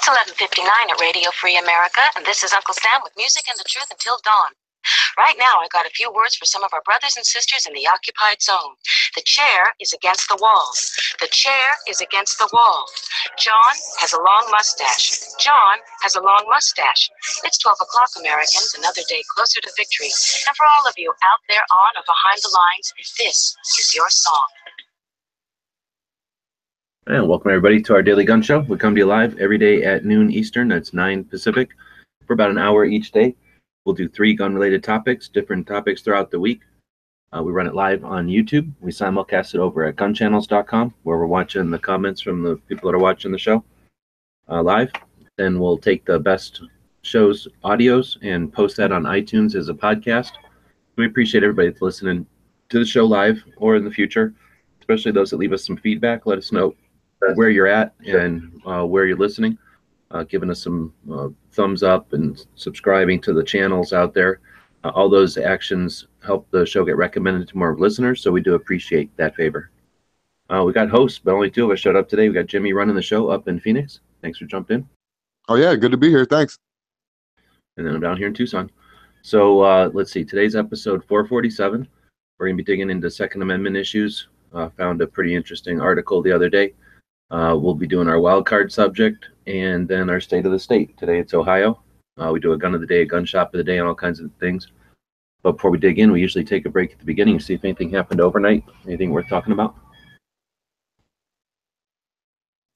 It's 11:59 at Radio Free America, and this is Uncle Sam with music and the truth until dawn. Right now, I got a few words for some of our brothers and sisters in the occupied zone. The chair is against the wall. The chair is against the wall. John has a long mustache. John has a long mustache. It's 12 o'clock, Americans, another day closer to victory. And for all of you out there on or behind the lines, this is your song. And welcome everybody to our Daily Gun Show. We come to you live every day at noon Eastern, that's 9 Pacific, for about an hour each day. We'll do 3 gun-related topics, different topics throughout the week. We run it live on YouTube. We simulcast it over at gunchannels.com, where we're watching the comments from the people that are watching the show live. Then we'll take the best shows, audios, and post that on iTunes as a podcast. We appreciate everybody that's listening to the show live or in the future, especially those that leave us some feedback. Let us know where you're at and where you're listening, giving us some thumbs up and subscribing to the channels out there. All those actions help the show get recommended to more listeners, so we do appreciate that favor. We got hosts, but only 2 of us showed up today. We got Jimmy running the show up in Phoenix. Thanks for jumping in. Oh, yeah, good to be here. Thanks. And then I'm down here in Tucson. So let's see, today's episode 447. We're going to be digging into Second Amendment issues. Found a pretty interesting article the other day. We'll be doing our wild card subject and then our state of the state. Today it's Ohio. We do a gun of the day, a gun shop of the day, and all kinds of things. But before we dig in, we usually take a break at the beginning to see if anything happened overnight. Anything worth talking about?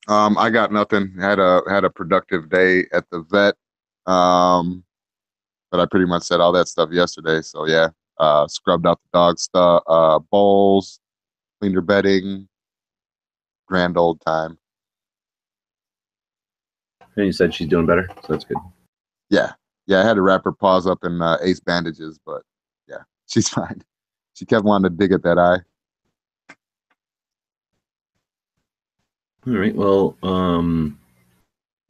I got nothing. Had a productive day at the vet. But I pretty much said all that stuff yesterday. So yeah, scrubbed out the dog stuff, bowls, cleaned her bedding. Grand old time. And you said she's doing better, so that's good. Yeah, I had to wrap her paws up in ace bandages, but yeah, she's fine. She kept wanting to dig at that eye. All right, well,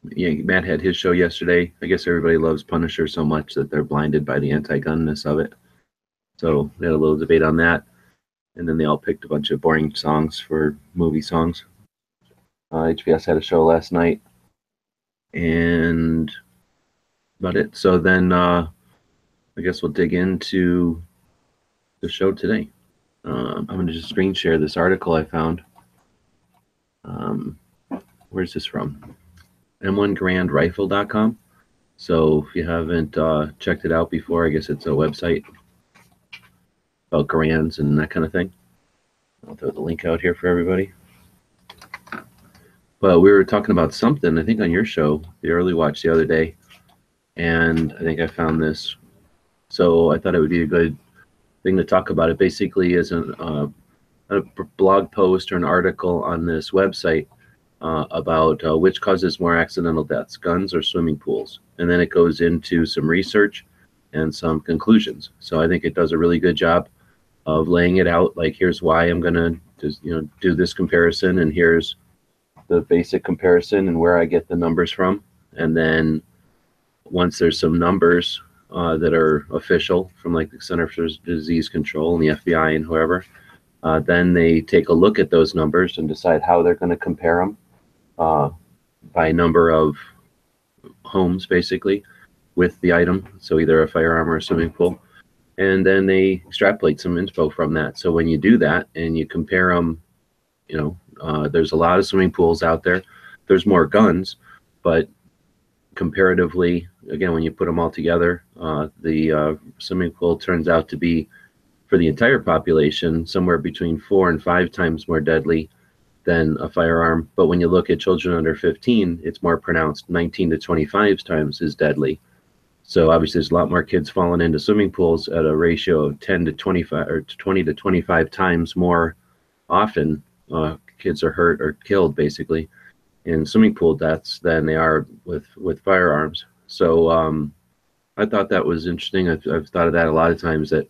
yeah, Matt had his show yesterday. I guess everybody loves Punisher so much that they're blinded by the anti-gunness of it. So they had a little debate on that. And then they all picked a bunch of boring songs for movie songs. HBS had a show last night. And about it. So then I guess we'll dig into the show today. I'm going to just screen share this article I found. Where's this from? M1GrandRifle.com. So if you haven't checked it out before, I guess it's a website about Garands and that kind of thing. I'll throw the link out here for everybody. But we were talking about something, I think, on your show, the early watch the other day, and I think I found this. So I thought it would be a good thing to talk about. It basically is a blog post or an article on this website about which causes more accidental deaths, guns or swimming pools. And then it goes into some research and some conclusions. So I think it does a really good job of laying it out, like here's why I'm going to do this comparison, and here's the basic comparison and where I get the numbers from. And then once there's some numbers that are official from like the Center for Disease Control and the FBI and whoever, then they take a look at those numbers and decide how they're going to compare them by number of homes, basically, with the item. So either a firearm or a swimming pool. And then they extrapolate some info from that. So when you do that and you compare them, there's a lot of swimming pools out there. There's more guns, but comparatively, again, when you put them all together, the swimming pool turns out to be, for the entire population, somewhere between 4 and 5 times more deadly than a firearm. But when you look at children under 15, it's more pronounced, 19 to 25 times as deadly. So obviously there's a lot more kids falling into swimming pools at a ratio of 10 to 25 or 20 to 25 times more often. Kids are hurt or killed basically in swimming pool deaths than they are with firearms. So I thought that was interesting. I've thought of that a lot of times, that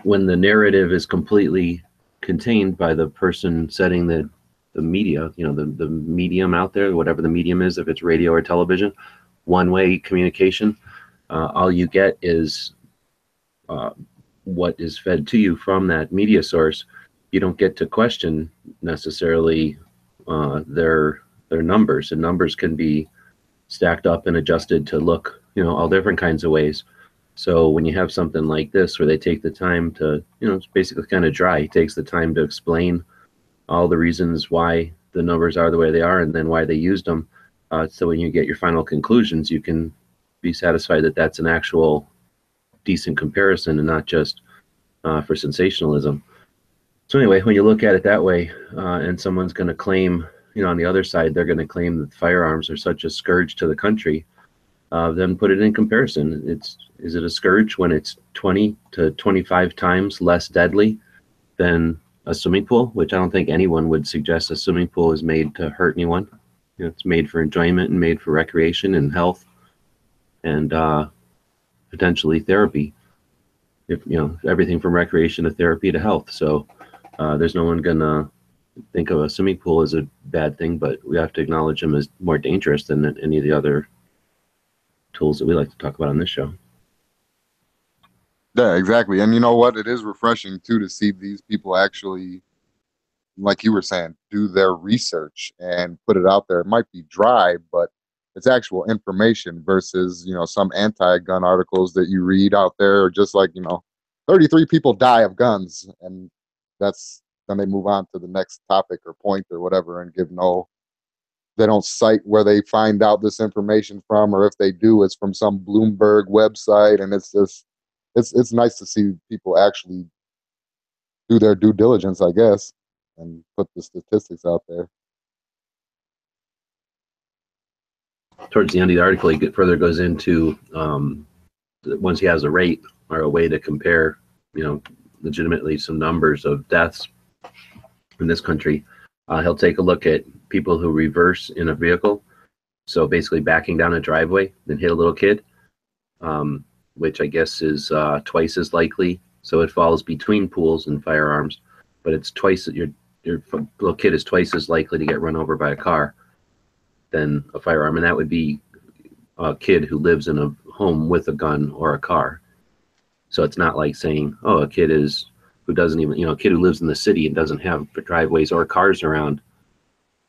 when the narrative is completely contained by the person setting the media, the medium out there, whatever the medium is, if it's radio or television, one-way communication, all you get is what is fed to you from that media source. You don't get to question necessarily their they're numbers, and numbers can be stacked up and adjusted to look, all different kinds of ways. So when you have something like this where they take the time to, it's basically kind of dry. He takes the time to explain all the reasons why the numbers are the way they are and then why they used them. So when you get your final conclusions, you can be satisfied that that's an actual decent comparison and not just for sensationalism. So anyway, when you look at it that way, and someone's going to claim, on the other side, they're going to claim that firearms are such a scourge to the country, then put it in comparison. Is it a scourge when it's 20 to 25 times less deadly than a swimming pool, which I don't think anyone would suggest a swimming pool is made to hurt anyone. It's made for enjoyment and made for recreation and health and potentially therapy. If everything from recreation to therapy to health. So there's no one gonna think of a swimming pool as a bad thing, but we have to acknowledge them as more dangerous than any of the other tools that we like to talk about on this show. Yeah, exactly. And you know what? It is refreshing too to see these people actually, like you were saying, do their research and put it out there. It might be dry, but it's actual information versus, some anti-gun articles that you read out there, or just like, 33 people die of guns, and then they move on to the next topic or point or whatever and they don't cite where they find out this information from, or if they do, it's from some Bloomberg website. And it's just, it's nice to see people actually do their due diligence, I guess, and put the statistics out there. Towards the end of the article, he further goes into once he has a rate or a way to compare, legitimately some numbers of deaths in this country. He'll take a look at people who reverse in a vehicle, so basically backing down a driveway and hit a little kid, which I guess is twice as likely. So it falls between pools and firearms, but it's twice, your little kid is twice as likely to get run over by a car than a firearm, and that would be a kid who lives in a home with a gun or a car. So it's not like saying, oh, a kid who doesn't even, a kid who lives in the city and doesn't have driveways or cars around,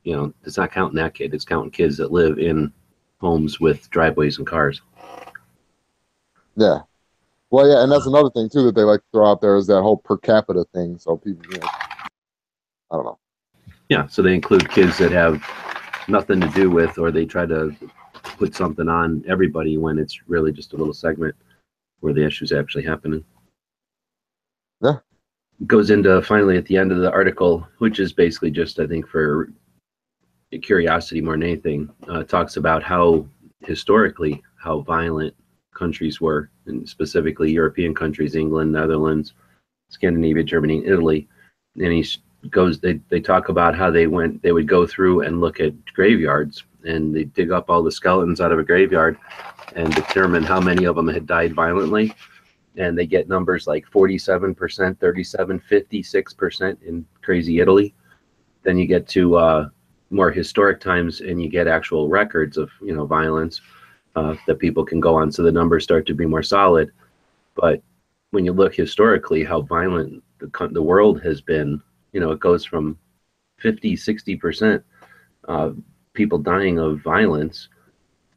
it's not counting that kid. It's counting kids that live in homes with driveways and cars. Yeah. Well, yeah, and that's another thing too that they like to throw out there is that whole per capita thing. So people, I don't know. Yeah, so they include kids that have nothing to do with, or they try to put something on everybody when it's really just a little segment where the issue's actually happening. Yeah. It goes into finally at the end of the article, which is basically just, I think, for curiosity more than anything, talks about how historically how violent countries were, and specifically European countries, England, Netherlands, Scandinavia, Germany, and Italy. And they talk about how they would go through and look at graveyards, and they dig up all the skeletons out of a graveyard and determine how many of them had died violently. And they get numbers like 47%, 37, 56% in crazy Italy. Then you get to more historic times, and you get actual records of violence that people can go on. So the numbers start to be more solid. But when you look historically, how violent the world has been, it goes from 50, 60% people dying of violence.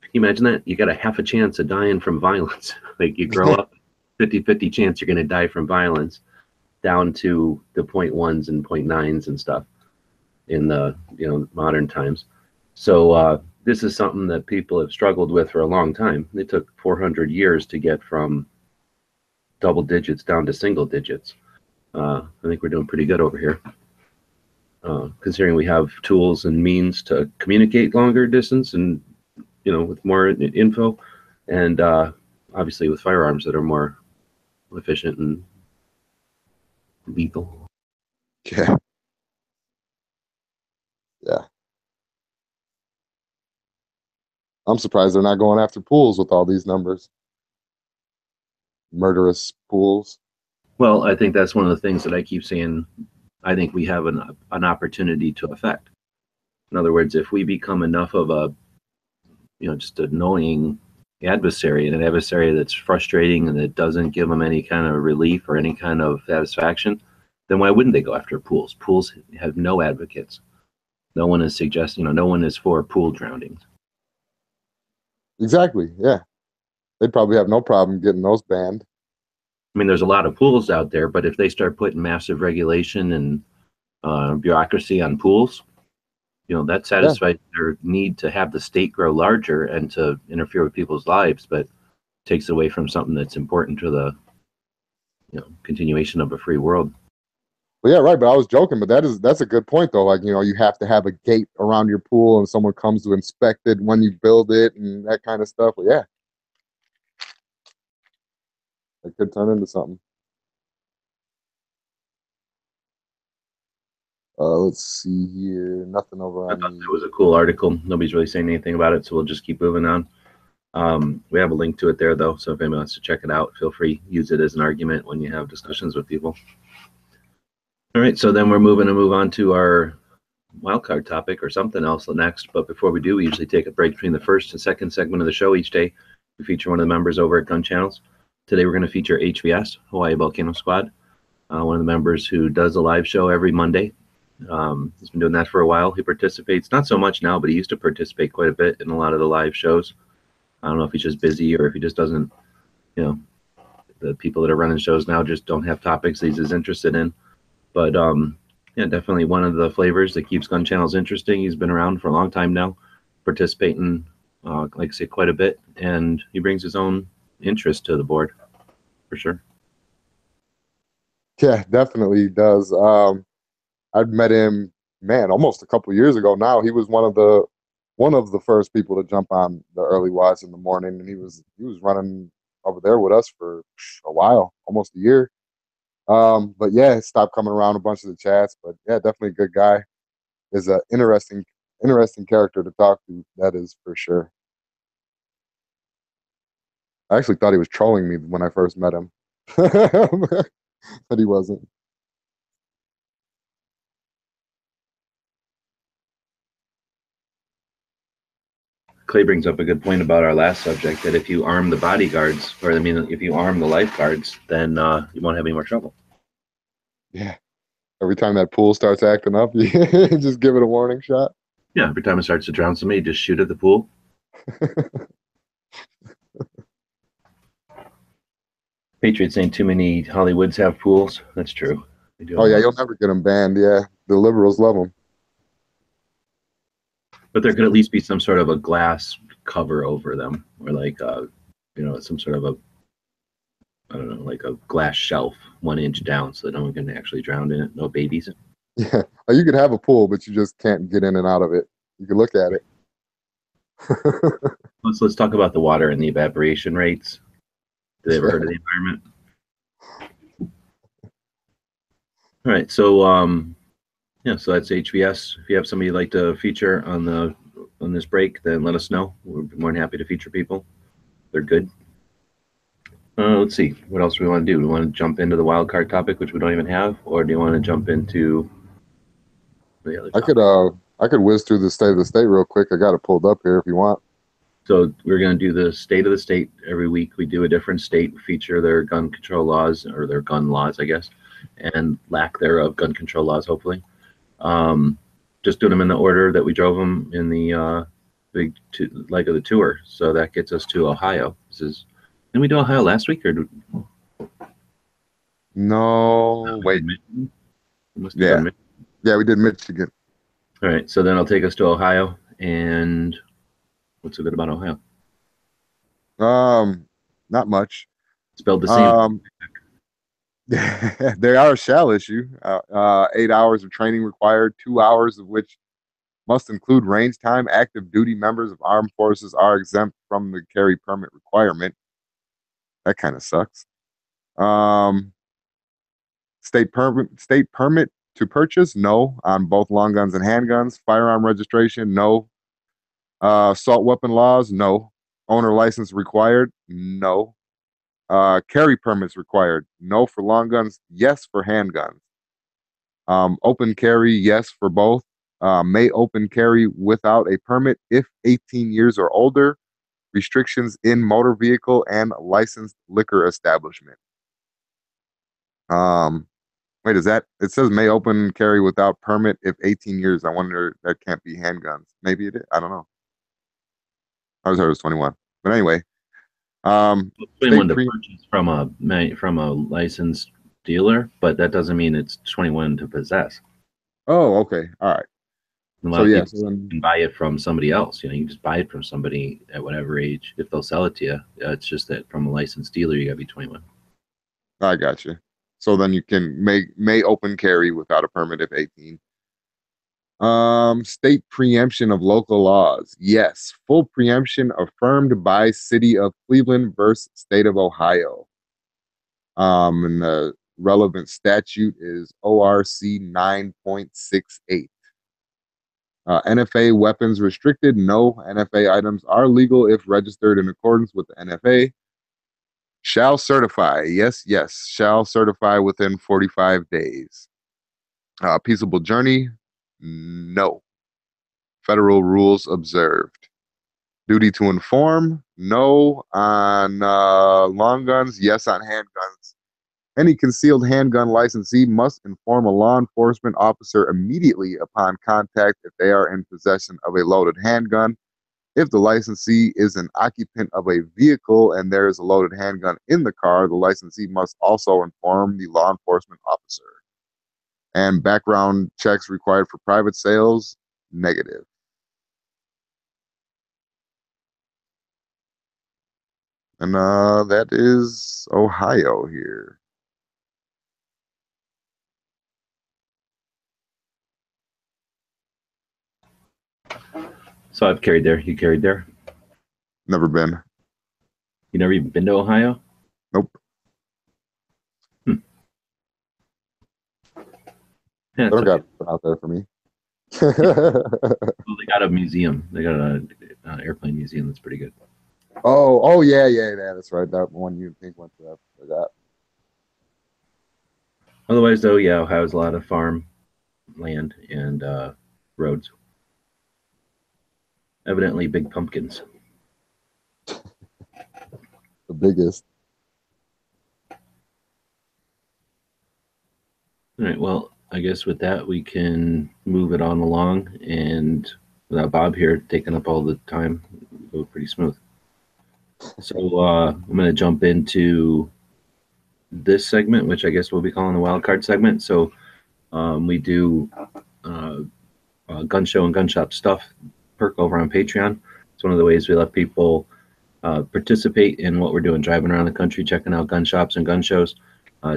Can you imagine that? You got a half a chance of dying from violence. Like you grow up, 50-50 chance you're going to die from violence, down to the 0.1s and 0.9s and stuff in the modern times. So this is something that people have struggled with for a long time. It took 400 years to get from double digits down to single digits. I think we're doing pretty good over here, considering we have tools and means to communicate longer distance and with more info, and obviously with firearms that are more efficient and lethal. Yeah. I'm surprised they're not going after pools with all these numbers. Murderous pools. Well, I think that's one of the things that I keep saying. I think we have an opportunity to affect. In other words, if we become enough of a, just annoying adversary, and an adversary that's frustrating and that doesn't give them any kind of relief or any kind of satisfaction, then why wouldn't they go after pools? Pools have no advocates. No one is suggesting, no one is for pool drownings. Exactly. Yeah. They'd probably have no problem getting those banned. I mean, there's a lot of pools out there, but if they start putting massive regulation and bureaucracy on pools, that satisfies their need to have the state grow larger and to interfere with people's lives, but takes away from something that's important to the continuation of a free world. Well, yeah, right. But I was joking, but that's a good point though. Like, you have to have a gate around your pool and someone comes to inspect it when you build it and that kind of stuff. Well, yeah. It could turn into something. Let's see here. Nothing over I on thought the. that was a cool article. Nobody's really saying anything about it, so we'll just keep moving on. We have a link to it there, though, so if anyone wants to check it out, feel free. Use it as an argument when you have discussions with people. All right, so then we're move on to our wildcard topic or something else next. But before we do, we usually take a break between the first and second segment of the show each day. We feature one of the members over at Gun Channels. Today we're going to feature HVS, Hawaii Volcano Squad, one of the members who does a live show every Monday. He's been doing that for a while. He participates, not so much now, but he used to participate quite a bit in a lot of the live shows. I don't know if he's just busy or if he just doesn't, the people that are running shows now just don't have topics he's as interested in. But yeah, definitely one of the flavors that keeps Gun Channels interesting. He's been around for a long time now, participating, like I say, quite a bit, and he brings his own interest to the board, for sure. Yeah, definitely does. I'd met him, man, almost a couple years ago now. He was one of the first people to jump on the early watch in the morning, and he was running over there with us for a while, almost a year. But yeah, stopped coming around a bunch of the chats. But yeah, definitely a good guy. Is a interesting character to talk to. That is for sure. I actually thought he was trolling me when I first met him, but he wasn't. Clay brings up a good point about our last subject, that if you arm the bodyguards, or I mean, if you arm the lifeguards, then you won't have any more trouble. Yeah. Every time that pool starts acting up, you just give it a warning shot. Yeah, every time it starts to drown somebody, just shoot at the pool. Patriots saying too many Hollywoods have pools. That's true. Oh yeah, you'll never get them banned. Yeah, the liberals love them. But there could at least be some sort of a glass cover over them, or like some sort of I don't know, like a glass shelf 1 inch down, so that no one can actually drown in it. No babies. Yeah, you could have a pool, but you just can't get in and out of it. You can look at it. Let's talk about the water and the evaporation rates. Did they ever heard of the environment? All right, so yeah, so that's HVS. If you have somebody you'd like to feature on this break, then let us know. We're more than happy to feature people. They're good. Let's see, what else do we want to do? Do we want to jump into the wild card topic, which we don't even have, or do you want to jump into the other topic? I could whiz through the state of the state real quick. I got it pulled up here if you want. So we're going to do the state of the state every week. We do a different state, feature their gun control laws, or their gun laws, I guess, and lack thereof gun control laws, hopefully. Just doing them in the order that we drove them in the big leg of the tour. So that gets us to Ohio. Didn't we do Ohio last week, or no? Wait. Yeah, we did Michigan. All right, so then I'll take us to Ohio. And what's so good about Ohio? Not much. Spelled the same. They are a shall issue. 8 hours of training required, 2 hours of which must include range time. Active duty members of armed forces are exempt from the carry permit requirement. That kind of sucks. State permit to purchase, no, on both long guns and handguns. Firearm registration, no. Assault weapon laws, no. Owner license required, no. Carry permits required, no for long guns, yes for handguns. Open carry, yes for both. May open carry without a permit if 18 years or older. Restrictions in motor vehicle and licensed liquor establishment. Wait, is that it says may open carry without permit if 18 years. I wonder that can't be handguns. Maybe it is. I don't know. I always heard it was 21. But anyway, state 21 to pre purchase from a licensed dealer, but that doesn't mean it's 21 to possess. Oh, okay. All right. A lot So of yeah, people so then can buy it from somebody else. You know, you can just buy it from somebody at whatever age if they'll sell it to you. It's just that from a licensed dealer, you got to be 21. I got you. So then you can may open carry without a permit if 18. State preemption of local laws. Yes, full preemption affirmed by City of Cleveland versus State of Ohio. And the relevant statute is ORC 9.68. NFA weapons restricted. No, NFA items are legal if registered in accordance with the NFA. Shall certify. Yes, yes. Shall certify within 45 days. Peaceable journey. No. Federal rules observed. Duty to inform. No. On long guns. Yes on handguns. Any concealed handgun licensee must inform a law enforcement officer immediately upon contact if they are in possession of a loaded handgun. If the licensee is an occupant of a vehicle and there is a loaded handgun in the car, the licensee must also inform the law enforcement officer. And background checks required for private sales, negative. And that is Ohio here. So I've carried there. You carried there? Never been. You never even been to Ohio? Nope. Yeah, They don't okay. got out there for me. Well, they got a museum. They got an airplane museum that's pretty good. Oh, yeah, that's right. That one you think went to that for that. Otherwise, though, yeah, Ohio's a lot of farm land and roads. Evidently, big pumpkins. The biggest. All right. Well, I guess with that, we can move it on along. And without Bob here taking up all the time, go pretty smooth. So I'm going to jump into this segment, which I guess we'll be calling the wild card segment. So we do gun show and gun shop stuff perk over on Patreon. It's one of the ways we let people participate in what we're doing, driving around the country, checking out gun shops and gun shows,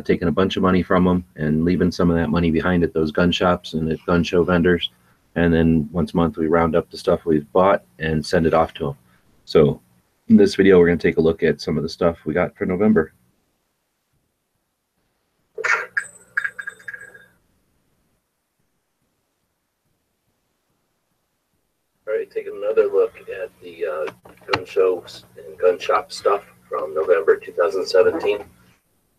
taking a bunch of money from them and leaving some of that money behind at those gun shops and at gun show vendors. And then once a month, we round up the stuff we've bought and send it off to them. So in this video, we're going to take a look at some of the stuff we got for November. All right, taking another look at the gun shows and gun shop stuff from November 2017.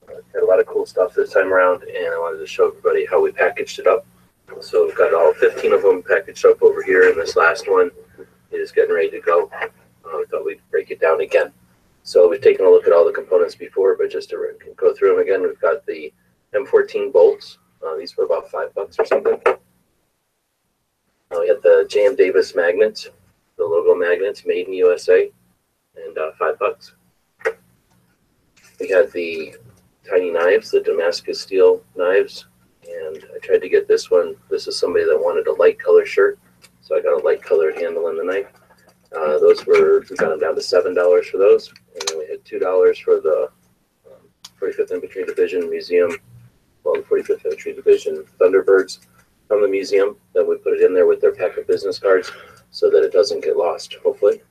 Had a lot of cool stuff this time around, and I wanted to show everybody how we packaged it up. So we've got all 15 of them packaged up over here, and this last one is getting ready to go. We thought we'd break it down again. So we've taken a look at all the components before, but just to go through them again, we've got the M14 bolts. These were about $5 or something. We had the J.M. Davis magnets, the logo magnets, made in USA, and $5. We had the tiny knives, the Damascus steel knives, and I tried to get this one. This is somebody that wanted a light color shirt, so I got a light colored handle on the knife. We got them down to $7 for those, and then we had $2 for the 45th Infantry Division Museum, well, the 45th Infantry Division Thunderbirds from the museum. Then we put it in there with their pack of business cards so that it doesn't get lost, hopefully.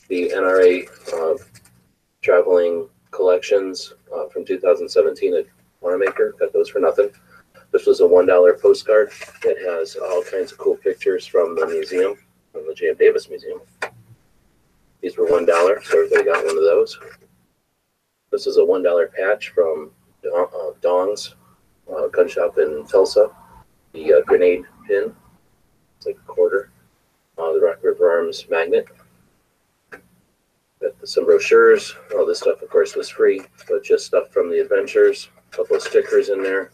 The NRA traveling collections from 2017 at Wanamaker, got those for nothing. This was a $1 postcard that has all kinds of cool pictures from the museum, from the J.M. Davis Museum. These were $1, so everybody got one of those. This is a $1 patch from Dong's gun shop in Tulsa. The grenade pin, it's like a quarter. The Rock River Arms magnet. Got some brochures. All this stuff, of course, was free, but just stuff from the adventures. a couple of stickers in there.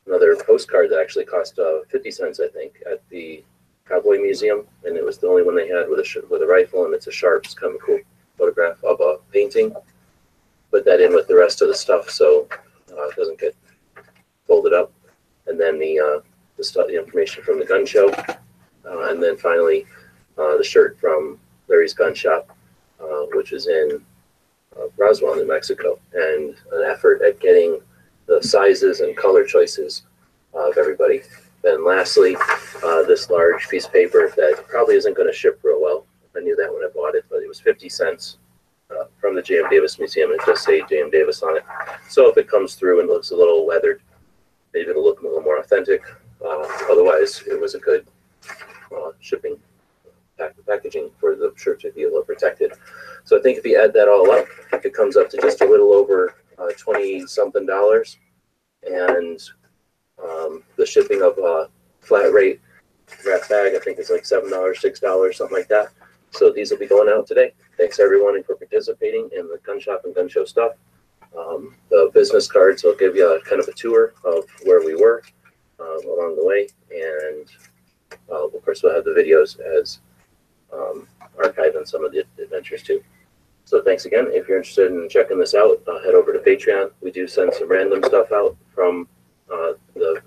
Another postcard that actually cost 50 cents, I think, at the Cowboy Museum, and it was the only one they had with a rifle, and it's a Sharps, kind of a cool photograph of a painting. Put that in with the rest of the stuff so it doesn't get folded up. And then the information from the gun show, and then finally the shirt from Larry's Gun Shop, which is in Roswell, New Mexico, and an effort at getting the sizes and color choices of everybody. Then lastly, this large piece of paper that probably isn't going to ship real well. I knew that when I bought it, but it was 50 cents from the J.M. Davis Museum. It just say J.M. Davis on it. So if it comes through and looks a little weathered, maybe it'll look a little more authentic. Otherwise, it was a good shipping packaging for the shirt to be a little protected. So I think if you add that all up, it comes up to just a little over $20-something, and the shipping of flat rate wrap bag, I think it's like $7, $6, something like that. So these will be going out today. Thanks everyone for participating in the gun shop and gun show stuff. The business cards will give you a kind of a tour of where we were along the way, and of course we'll have the videos as archiving some of the adventures too. So thanks again. If you're interested in checking this out, head over to Patreon. We do send some random stuff out from the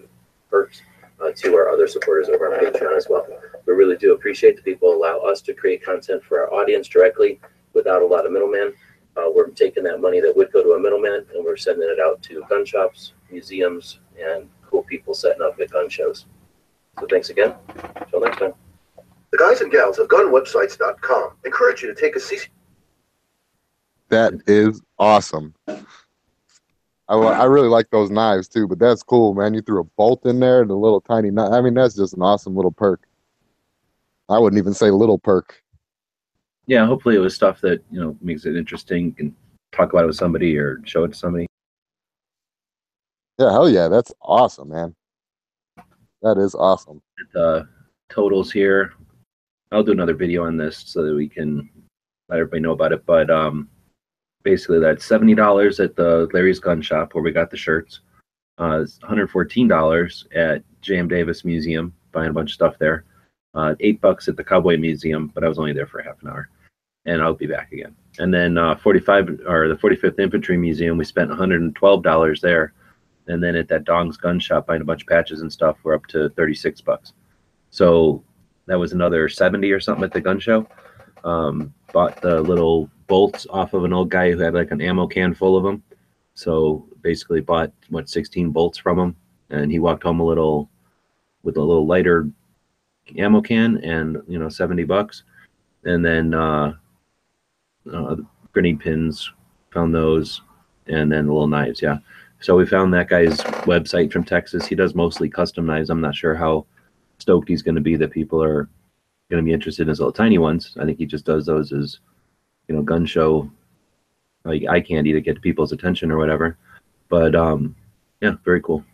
perks to our other supporters over on Patreon as well. We really do appreciate that people allow us to create content for our audience directly without a lot of middleman. We're taking that money that would go to a middleman and we're sending it out to gun shops, museums, and cool people setting up at gun shows. So thanks again. Until next time. The guys and gals of gunwebsites.com encourage you to take a CC. That is awesome. I really like those knives too, but that's cool, man. You threw a bolt in there and a little tiny knife. I mean, that's just an awesome little perk. I wouldn't even say little perk. Yeah, hopefully it was stuff that, you know, makes it interesting. You can talk about it with somebody or show it to somebody. Yeah, hell yeah. That's awesome, man. That is awesome. The totals here. I'll do another video on this so that we can let everybody know about it. But basically that's $70 at the Larry's Gun Shop where we got the shirts. $114 at J.M. Davis Museum, buying a bunch of stuff there. $8 at the Cowboy Museum, but I was only there for half an hour, and I'll be back again. And then the 45th Infantry Museum, we spent $112 there, and then at that Dong's Gun Shop, buying a bunch of patches and stuff, we're up to $36. So that was another 70 or something at the gun show. Bought the little bolts off of an old guy who had like an ammo can full of them. So basically bought 16 bolts from him, and he walked home with a little lighter ammo can and $70. And then grenade pins, found those, and then the little knives. Yeah, so we found that guy's website from Texas. He does mostly custom knives. I'm not sure how stoked he's going to be that people are going to be interested in his little tiny ones. I think he just does those as gun show like eye candy to get people's attention or whatever. But yeah, very cool.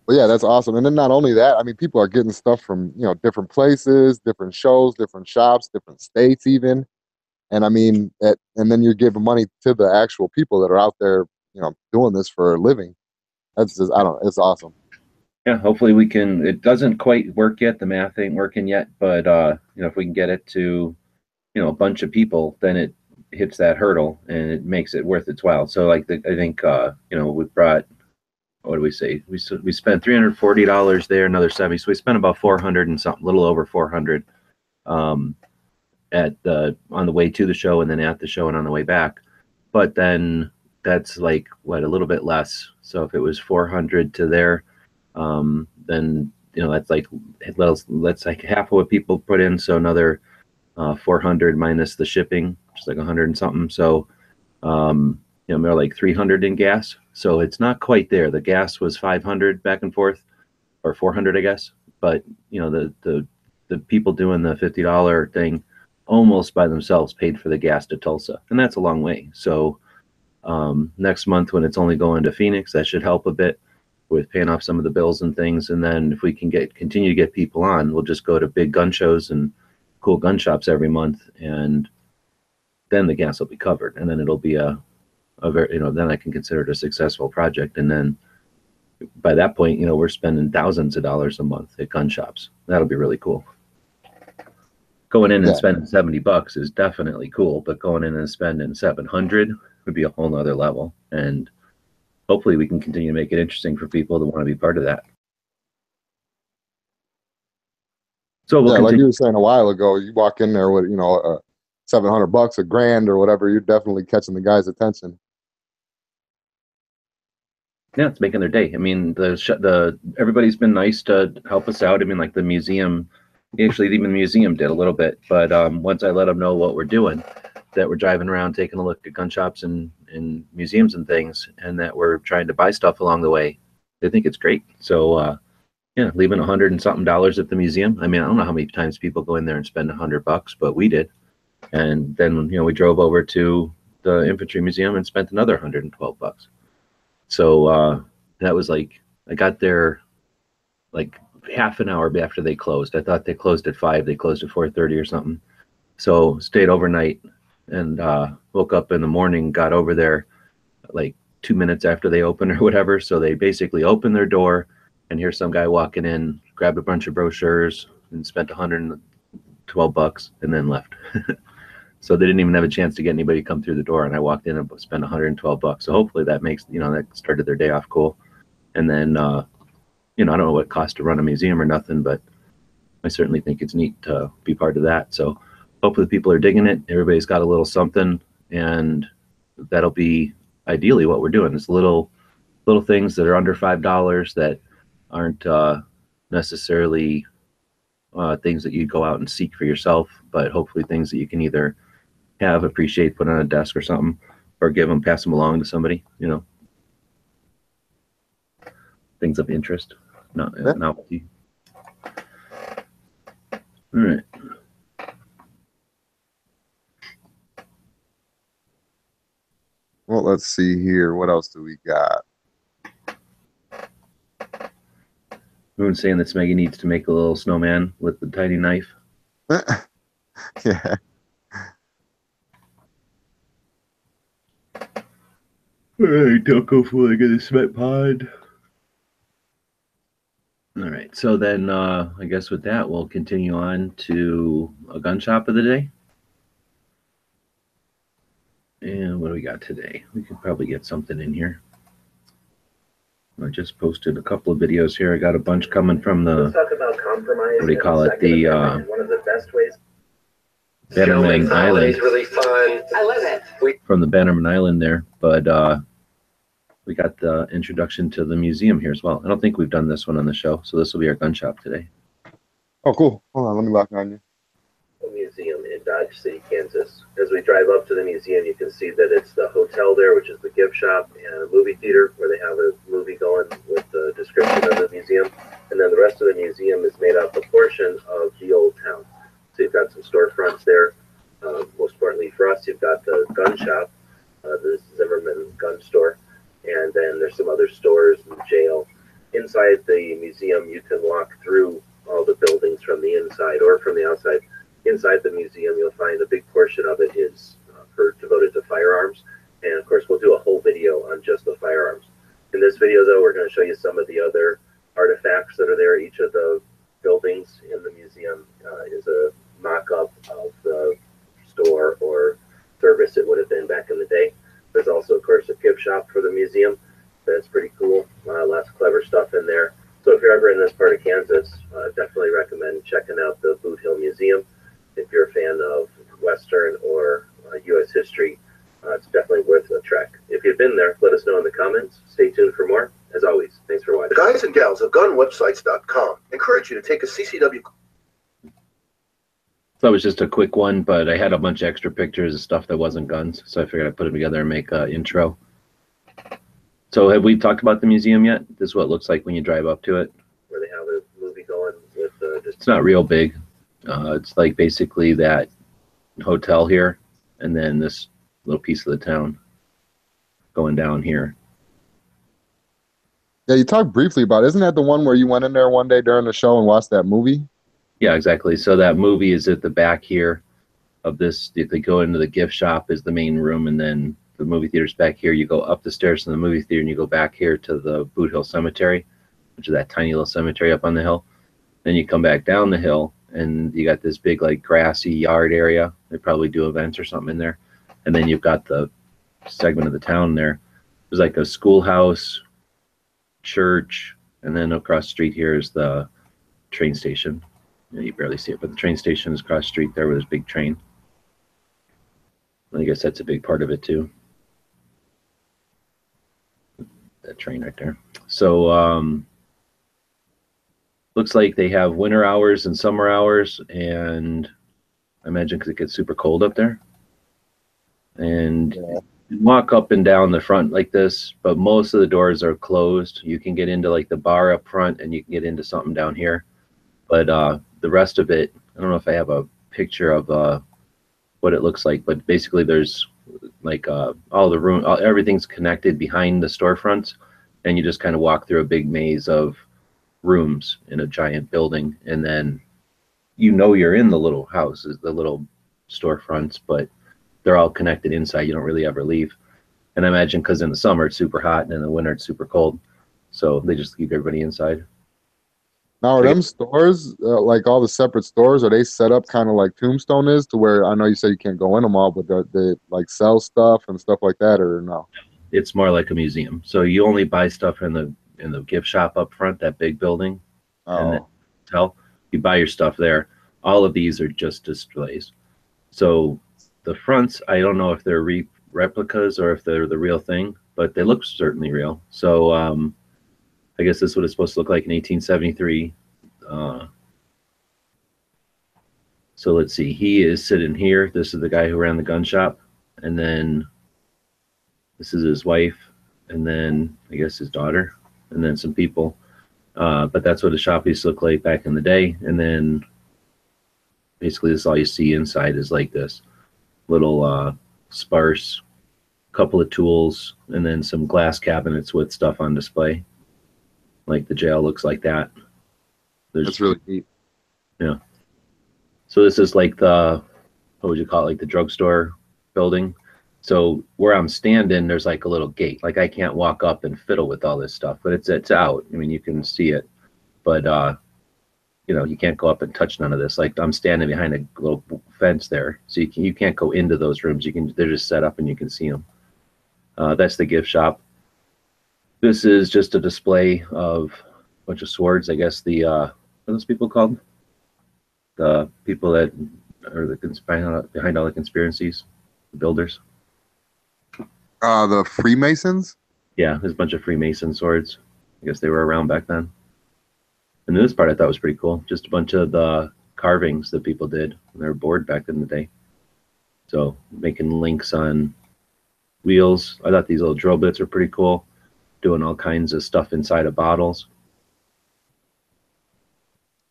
Well, yeah, that's awesome. And then not only that, I mean, people are getting stuff from, different places, different shows, different shops, different states even. And I mean, and then you're giving money to the actual people that are out there, doing this for a living. That's just, it's awesome. Yeah, hopefully we can, it doesn't quite work yet. The math ain't working yet, but if we can get it to, a bunch of people, then it hits that hurdle and it makes it worth its while. So like I think, we brought, what do we say? We spent $340 there, another 70. So we spent about 400 and something, a little over 400 on the way to the show and then at the show and on the way back. But then that's like a little bit less. So if it was 400 to there, then that's like half of what people put in. So another 400 minus the shipping, which is like 100 and something. So they're like 300 in gas. So it's not quite there. The gas was 500 back and forth, or 400, I guess. But the people doing the $50 thing almost by themselves paid for the gas to Tulsa, and that's a long way. So next month when it's only going to Phoenix, that should help a bit with paying off some of the bills and things. And then if we can continue to get people on, we'll just go to big gun shows and cool gun shops every month, and then the gas will be covered, and then it'll be a then I can consider it a successful project. And then by that point, we're spending thousands of dollars a month at gun shops. That'll be really cool. Going in and spending $70 is definitely cool, but going in and spending 700 would be a whole nother level. And hopefully we can continue to make it interesting for people that want to be part of that. So we'll like you were saying a while ago, you walk in there with, $700, $1,000 or whatever, you're definitely catching the guy's attention. Yeah, it's making their day. I mean, everybody's been nice to help us out. I mean, like the museum, actually even the museum did a little bit, but once I let them know what we're doing, that we're driving around taking a look at gun shops and museums and things, and that we're trying to buy stuff along the way, they think it's great. So yeah, leaving $100 and something at the museum. I mean, I don't know how many times people go in there and spend $100, but we did. And then we drove over to the infantry museum and spent another $112. So that was like, I got there like half an hour after they closed. I thought they closed at 5. They closed at 4:30 or something. So stayed overnight and woke up in the morning, got over there like 2 minutes after they opened or whatever. So they basically opened their door, and here's some guy walking in, grabbed a bunch of brochures and spent $112 and then left. So they didn't even have a chance to get anybody to come through the door, and I walked in and spent $112. So hopefully that makes, that started their day off cool. And then, I don't know what it costs to run a museum or nothing, but I certainly think it's neat to be part of that. So hopefully people are digging it. Everybody's got a little something, and that'll be ideally what we're doing. It's little things that are under $5 that aren't necessarily things that you go out and seek for yourself, but hopefully things that you can either have, appreciate, put on a desk or something, or pass them along to somebody, things of interest, not novelty. All right. Well, let's see here. What else do we got? Everyone's saying that Smeggy needs to make a little snowman with the tiny knife. Yeah. All right, don't go fooling in the cement pod. All right, so then I guess with that, we'll continue on to a gun shop of the day. And what do we got today? We could probably get something in here. I just posted a couple of videos here. I got a bunch coming from the, Let's talk about compromise. what do you call it? The one of the best ways. Bannerman Island. Really fun. I love it. From the Bannerman Island there, but we got the introduction to the museum here as well. I don't think we've done this one on the show, so this will be our gun shop today. Oh, cool. Hold on, let me lock on you. Museum in Dodge City, Kansas. As we drive up to the museum, you can see that it's the hotel there, which is the gift shop, and a movie theater where they have a movie going with the description of the museum. And then the rest of the museum is made up a portion of the old town. So you've got some storefronts there. Most importantly for us, you've got the gun shop, the Zimmerman gun store, and then there's some other stores and jail. Inside the museum, you can walk through all the buildings from the inside or from the outside. Inside the museum, you'll find a big portion of it is devoted to firearms. And of course, we'll do a whole video on just the firearms. In this video, though, we're going to show you some of the other artifacts that are there. Each of the buildings in the museum is a mock-up of the store or service it would have been back in the day. There's also, of course, a gift shop for the museum. That's pretty cool. Lots of clever stuff in there. So if you're ever in this part of Kansas, definitely recommend checking out the Boot Hill Museum. If you're a fan of Western or U.S. history, it's definitely worth a trek. If you've been there, let us know in the comments. Stay tuned for more. As always, thanks for watching. The guys and gals of gunwebsites.com encourage you to take a CCW. That was just a quick one, but I had a bunch of extra pictures of stuff that wasn't guns, so I figured I'd put them together and make an intro. So have we talked about the museum yet? This is what it looks like when you drive up to it. Where they have a movie going with It's not real big. It's like basically that hotel here, and then this little piece of the town going down here. Yeah, you talked briefly about it. Isn't that the one where you went in there one day during the show and watched that movie? Yeah, exactly. So that movie is at the back here of this. If they go into the gift shop is the main room, and then the movie theater's back here. You go up the stairs to the movie theater and you go back here to the Boot Hill Cemetery, which is that tiny little cemetery up on the hill. Then you come back down the hill and you got this big like grassy yard area. They probably do events or something in there. And then you've got the segment of the town there. There's like a schoolhouse, church, and then across the street here is the train station. You barely see it, but the train station is across the street there with this big train. I guess that's a big part of it too. That train right there. So looks like they have winter hours and summer hours, and I imagine because it gets super cold up there. And you walk up and down the front like this, but most of the doors are closed. You can get into like the bar up front, and you can get into something down here. But the rest of it, I don't know if I have a picture of what it looks like, but basically there's like all the room, everything's connected behind the storefronts, and you just kind of walk through a big maze of rooms in a giant building, and then you're in the little houses, the little storefronts, but they're all connected inside. You don't really ever leave. And I imagine because in the summer it's super hot and in the winter it's super cold, so they just keep everybody inside. Now, are them stores, like all the separate stores, are they set up kind of like Tombstone is, to where I know you say you can't go in them all, but they like sell stuff and stuff like that, or no? It's more like a museum. So you only buy stuff in the gift shop up front, that big building. And then you buy your stuff there. All of these are just displays. So the fronts, I don't know if they're replicas or if they're the real thing, but they look certainly real. So I guess this is what it's supposed to look like in 1873. So let's see, he is sitting here. This is the guy who ran the gun shop. And then this is his wife. And then I guess his daughter. And then some people. But that's what the shop used to look like back in the day. And then basically this is all you see inside is like this little sparse couple of tools and then some glass cabinets with stuff on display. Like the jail looks like that. That's really neat. Yeah. So this is like the, what would you call it? Like the drugstore building. So where I'm standing, there's like a little gate. Like I can't walk up and fiddle with all this stuff, but it's out. I mean, you can see it, but you can't go up and touch none of this. Like I'm standing behind a little fence there, so you can't go into those rooms. They're just set up and you can see them. That's the gift shop. This is just a display of a bunch of swords. I guess what are those people called? The people that are behind all the conspiracies, the builders. The Freemasons? Yeah, there's a bunch of Freemason swords. I guess they were around back then. And this part I thought was pretty cool. Just a bunch of the carvings that people did when they were bored back in the day. So making links on wheels. I thought these little drill bits are pretty cool. Doing all kinds of stuff inside of bottles.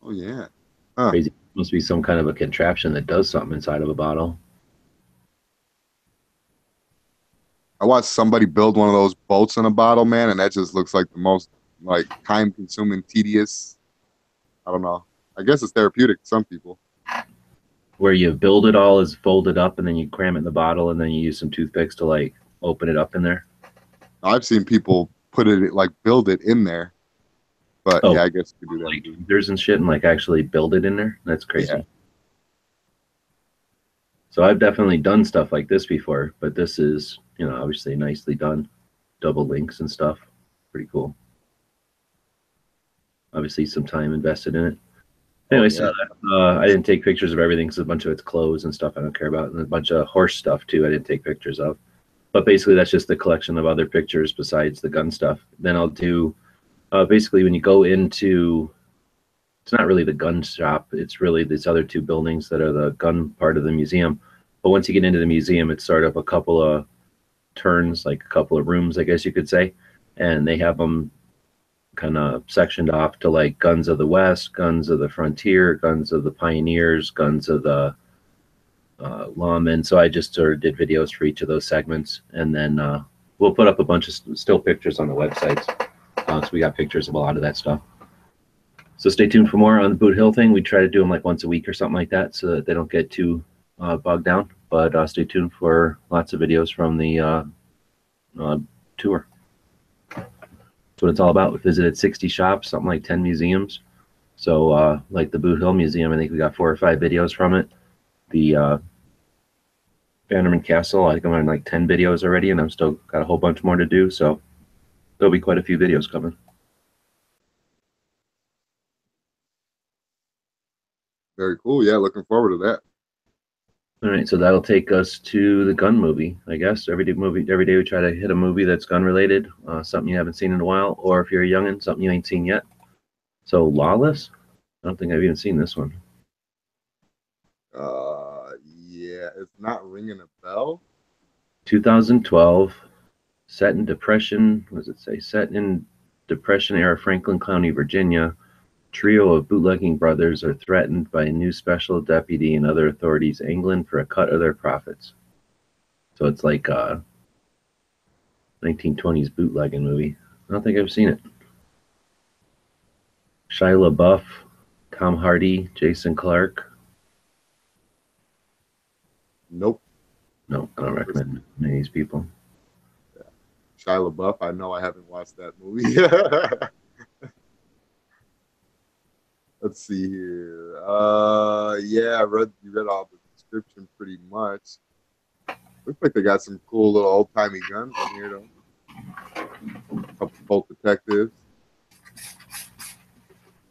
Oh, yeah. Crazy. Must be some kind of a contraption that does something inside of a bottle. I watched somebody build one of those boats in a bottle, man, and that just looks like the most like time-consuming, tedious. I don't know. I guess it's therapeutic to some people. Where you build it all is folded up, and then you cram it in the bottle, and then you use some toothpicks to like open it up in there. I've seen people build it in there, but yeah, I guess you could do that. Like heaters and shit, and like actually build it in there. That's crazy. Yeah. So I've definitely done stuff like this before, but this is, obviously nicely done. Double links and stuff. Pretty cool. Obviously some time invested in it. Anyway, so I didn't take pictures of everything because a bunch of it's clothes and stuff I don't care about, and a bunch of horse stuff too I didn't take pictures of. But basically that's just the collection of other pictures besides the gun stuff. Then I'll do, basically when you go into, it's not really the gun shop, it's really these other two buildings that are the gun part of the museum. But once you get into the museum, it's sort of a couple of turns, like a couple of rooms, I guess you could say. And they have them kind of sectioned off to like guns of the West, guns of the frontier, guns of the pioneers, guns of the lawmen. So I just sort of did videos for each of those segments. And then we'll put up a bunch of still pictures on the websites. So we got pictures of a lot of that stuff. So stay tuned for more on the Boot Hill thing. We try to do them like once a week or something like that so that they don't get too bogged down. But stay tuned for lots of videos from the tour. That's what it's all about. We visited 60 shops, something like 10 museums. So like the Boot Hill Museum, I think we got 4 or 5 videos from it. The Bannerman Castle, I think I'm on like 10 videos already, and I'm still got a whole bunch more to do. So there'll be quite a few videos coming. Very cool. Yeah, looking forward to that. All right, so that'll take us to the gun movie, I guess. Every day we try to hit a movie that's gun related, something you haven't seen in a while, or if you're a youngin', something you ain't seen yet. So Lawless, I don't think I've even seen this one. Yeah, it's not ringing a bell. 2012, set in Depression. What does it say? Set in Depression era Franklin County, Virginia. Trio of bootlegging brothers are threatened by a new special deputy and other authorities angling for a cut of their profits. So it's like a 1920s bootlegging movie. I don't think I've seen it. Shia LaBeouf, Tom Hardy, Jason Clarke. Nope. No, I don't recommend any of these people. Yeah. Shia LaBeouf, I know I haven't watched that movie. Let's see here. Yeah, you read all the description pretty much. Looks like they got some cool little old-timey guns in here, though. A couple Bolt detectives.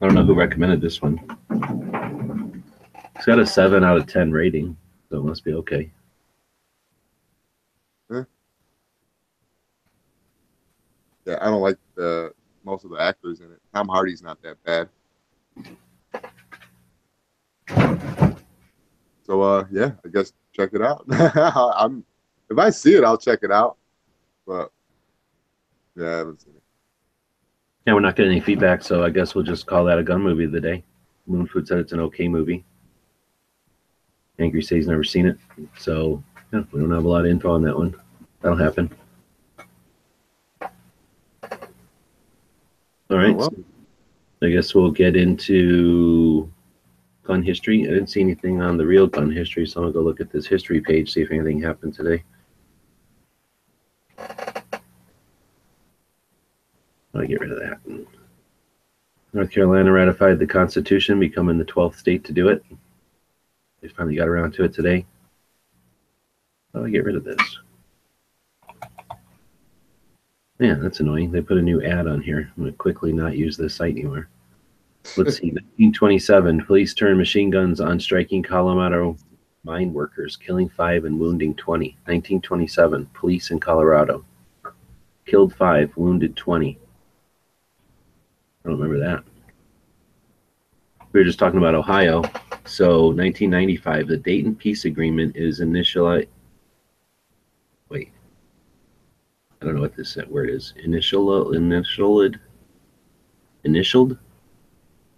I don't know who recommended this one. It's got a 7 out of 10 rating, so it must be okay. Huh? Yeah, I don't like most of the actors in it. Tom Hardy's not that bad. So yeah, I guess check it out. If I see it, I'll check it out. But yeah, I haven't seen it. Yeah, we're not getting any feedback, so I guess we'll just call that a gun movie of the day. Moonfood said it's an okay movie. Angry says he's never seen it, so yeah, we don't have a lot of info on that one. That'll happen. All right, well. so I guess we'll get into gun history. I didn't see anything on the real gun history, so I'm gonna go look at this history page, see if anything happened today. I'll get rid of that. North Carolina ratified the Constitution, becoming the 12th state to do it. They finally got around to it today. I'll get rid of this. Yeah, that's annoying. They put a new ad on here. I'm going to quickly not use this site anymore. Let's see. 1927, police turned machine guns on striking Colorado mine workers, killing 5 and wounding 20. 1927, police in Colorado. Killed 5, wounded 20. I don't remember that. We were just talking about Ohio. So 1995, the Dayton Peace Agreement is initialized. Wait. I don't know what this word is. Initialed?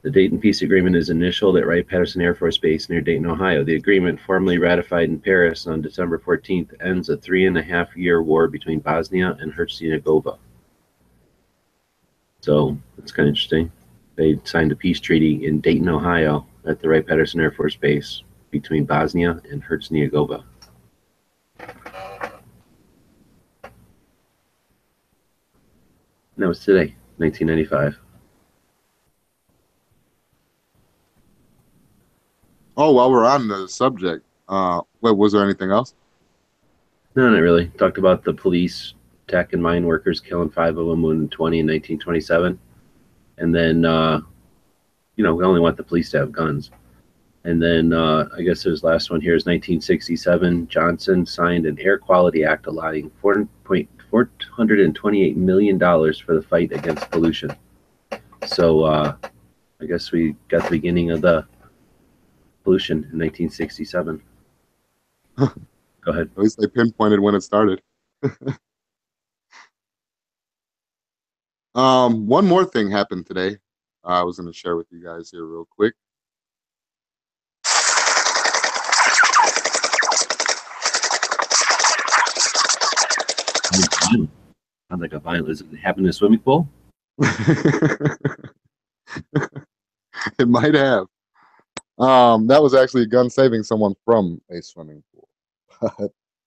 The Dayton Peace Agreement is initialed at Wright-Patterson Air Force Base near Dayton, Ohio. The agreement, formally ratified in Paris on December 14th, ends a 3.5-year war between Bosnia and Herzegovina. So that's kind of interesting. They signed a peace treaty in Dayton, Ohio at the Wright-Patterson Air Force Base between Bosnia and Herzegovina. And that was today, 1995. Oh, while we're on the subject, was there anything else? No, not really. Talked about the police attacking mine workers, killing 5 of them, wounding 20 in 1927. And then, we only want the police to have guns. And then I guess his last one here is 1967. Johnson signed an Air Quality Act allotting $428 million for the fight against pollution. So I guess we got the beginning of the pollution in 1967. Go ahead. At least they pinpointed when it started. One more thing happened today. I was going to share with you guys here real quick. Sounds like a violent. Does it happen in a swimming pool? It might have. That was actually a gun saving someone from a swimming pool.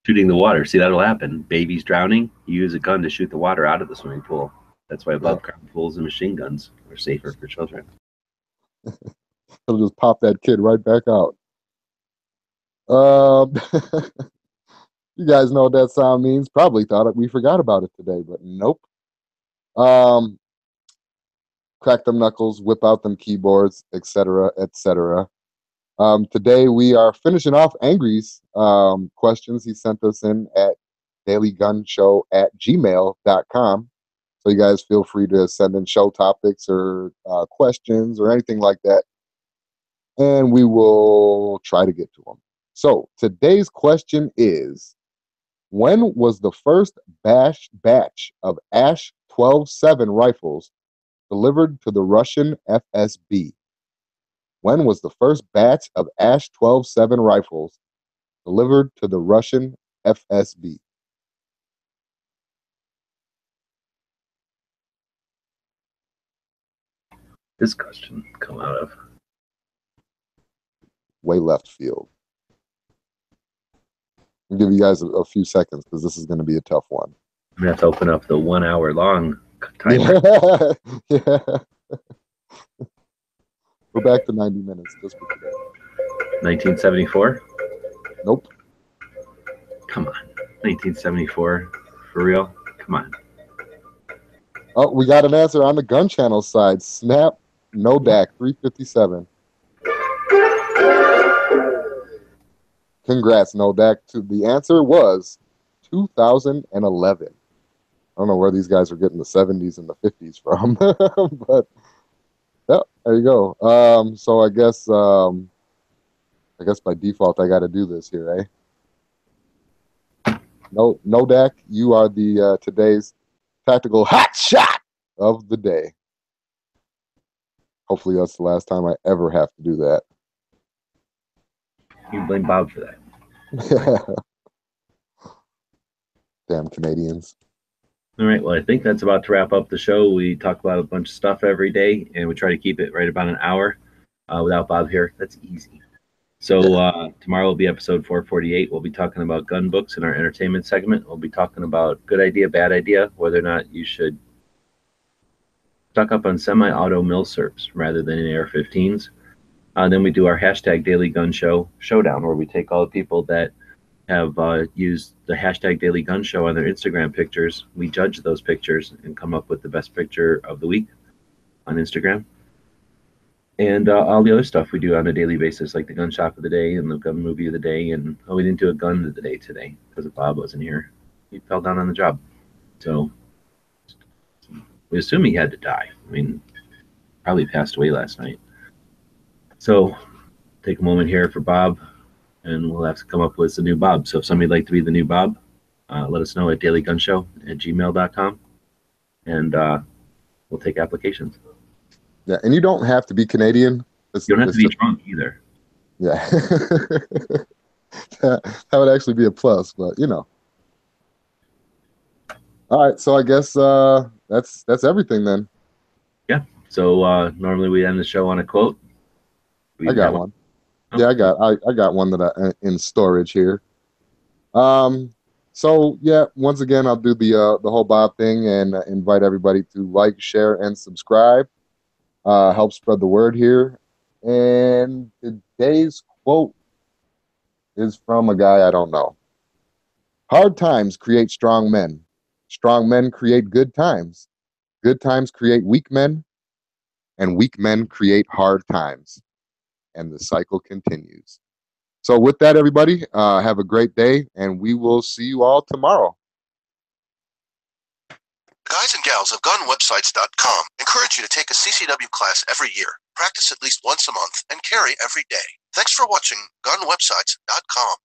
Shooting the water. See, that'll happen. Babies drowning, you use a gun to shoot the water out of the swimming pool. That's why above ground pools and machine guns are safer for children. It'll just pop that kid right back out. You guys know what that sound means. Probably thought we forgot about it today, but nope. Crack them knuckles, whip out them keyboards, etc., etc. Today we are finishing off Angry's questions he sent us in at dailygunshow@gmail.com. So you guys feel free to send in show topics or questions or anything like that, and we will try to get to them. So today's question is, when was the first batch of Ash 12-7 rifles delivered to the Russian FSB? When was the first batch of Ash 12-7 rifles delivered to the Russian FSB? This question come out of way left field. I'll give you guys a few seconds because this is going to be a tough one. I'm going to have to open up the 1 hour long timer. Yeah. Go back to 90 minutes just for today. 1974? Nope. Come on. 1974? For real? Come on. Oh, we got an answer on the gun channel side. Snap Nodak 357. Congrats, Nodak. The answer was 2011. I don't know where these guys are getting the 70s and the 50s from, but yeah, there you go. So I guess by default I got to do this here, eh? Nodak, you are the today's tactical hot shot of the day. Hopefully that's the last time I ever have to do that. You blame Bob for that. Damn Canadians. All right. Well, I think that's about to wrap up the show. We talk about a bunch of stuff every day, and we try to keep it right about an hour without Bob here. That's easy. So tomorrow will be episode 448. We'll be talking about gun books in our entertainment segment. We'll be talking about good idea, bad idea, whether or not you should stock up on semi-auto milsurps rather than AR-15s. Then we do our hashtag Daily Gun Show Showdown, where we take all the people that have used the hashtag Daily Gun Show on their Instagram pictures. We judge those pictures and come up with the best picture of the week on Instagram. And all the other stuff we do on a daily basis, like the gun shop of the day and the gun movie of the day. And we didn't do a gun of the day today because Bob wasn't here. He fell down on the job. So we assume he had to die. I mean, probably passed away last night. So take a moment here for Bob, and we'll have to come up with a new Bob. So if somebody'd like to be the new Bob, let us know at dailygunshow@gmail.com, and we'll take applications. Yeah, and you don't have to be Canadian. You don't have to be drunk either. Yeah. that would actually be a plus, but you know. All right, so I guess that's everything then. Yeah. So normally we end the show on a quote. I got one. Oh. Yeah, I got one that I in storage here. So yeah, once again, I'll do the whole Bob thing and invite everybody to like, share, and subscribe. Help spread the word here. And today's quote is from a guy I don't know. Hard times create strong men. Strong men create good times. Good times create weak men. And weak men create hard times. And the cycle continues. So with that, everybody, have a great day, and we will see you all tomorrow. Guys and gals of GunWebsites.com encourage you to take a CCW class every year, practice at least once a month, and carry every day. Thanks for watching GunWebsites.com.